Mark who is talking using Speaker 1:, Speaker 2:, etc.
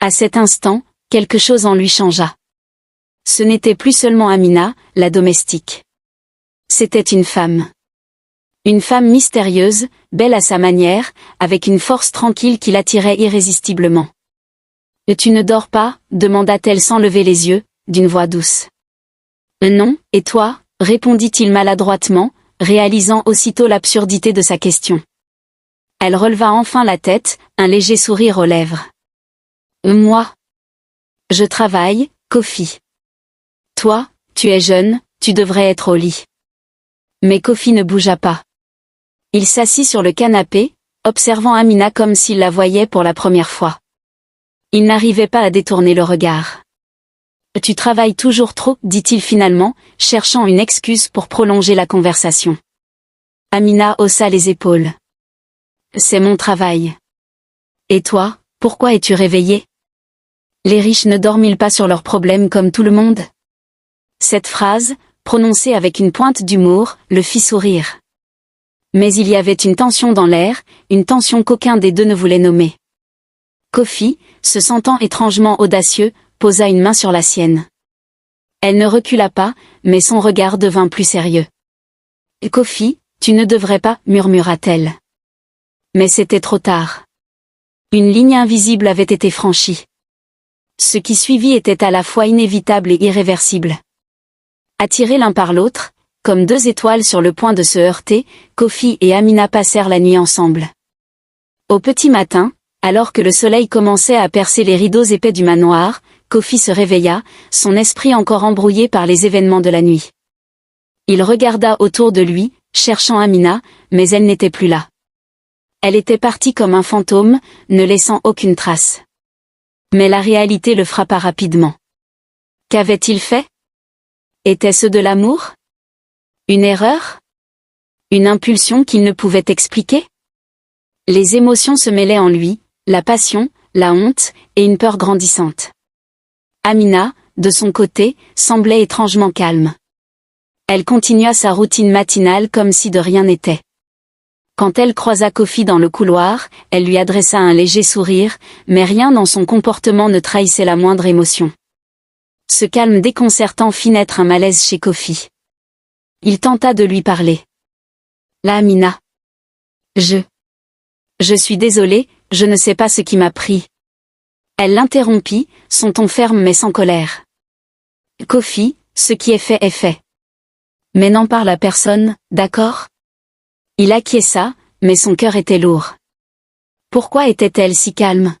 Speaker 1: À cet instant, quelque chose en lui changea. Ce n'était plus seulement Amina, la domestique. C'était une femme. Une femme mystérieuse, belle à sa manière, avec une force tranquille qui l'attirait irrésistiblement. « Et tu ne dors pas ?» demanda-t-elle sans lever les yeux, d'une voix douce. « Non, et toi ?» répondit-il maladroitement, réalisant aussitôt l'absurdité de sa question. Elle releva enfin la tête, un léger sourire aux lèvres. « Moi ? Je travaille, Kofi. Toi, tu es jeune, tu devrais être au lit. » Mais Kofi ne bougea pas. Il s'assit sur le canapé, observant Amina comme s'il la voyait pour la première fois. Il n'arrivait pas à détourner le regard. « Tu travailles toujours trop » dit-il finalement, cherchant une excuse pour prolonger la conversation. Amina haussa les épaules. « C'est mon travail. Et toi, pourquoi es-tu réveillée ? Les riches ne dorment-ils pas sur leurs problèmes comme tout le monde ?» Cette phrase, prononcée avec une pointe d'humour, le fit sourire. Mais il y avait une tension dans l'air, une tension qu'aucun des deux ne voulait nommer. Kofi, se sentant étrangement audacieux, posa une main sur la sienne. Elle ne recula pas, mais son regard devint plus sérieux. « Kofi, tu ne devrais pas, » murmura-t-elle. Mais c'était trop tard. Une ligne invisible avait été franchie. Ce qui suivit était à la fois inévitable et irréversible. Attirés l'un par l'autre, comme deux étoiles sur le point de se heurter, Kofi et Amina passèrent la nuit ensemble. Au petit matin, alors que le soleil commençait à percer les rideaux épais du manoir, Kofi se réveilla, son esprit encore embrouillé par les événements de la nuit. Il regarda autour de lui, cherchant Amina, mais elle n'était plus là. Elle était partie comme un fantôme, ne laissant aucune trace. Mais la réalité le frappa rapidement. Qu'avait-il fait ? Était-ce de l'amour ? Une erreur ? Une impulsion qu'il ne pouvait expliquer ? Les émotions se mêlaient en lui, la passion, la honte, et une peur grandissante. Amina, de son côté, semblait étrangement calme. Elle continua sa routine matinale comme si de rien n'était. Quand elle croisa Kofi dans le couloir, elle lui adressa un léger sourire, mais rien dans son comportement ne trahissait la moindre émotion. Ce calme déconcertant fit naître un malaise chez Kofi. Il tenta de lui parler. « Là, Amina. Je suis désolée, je ne sais pas ce qui m'a pris. » Elle l'interrompit, son ton ferme mais sans colère. « Kofi, ce qui est fait est fait. Mais n'en parle à personne, d'accord ?» Il acquiesça, mais son cœur était lourd. Pourquoi était-elle si calme ?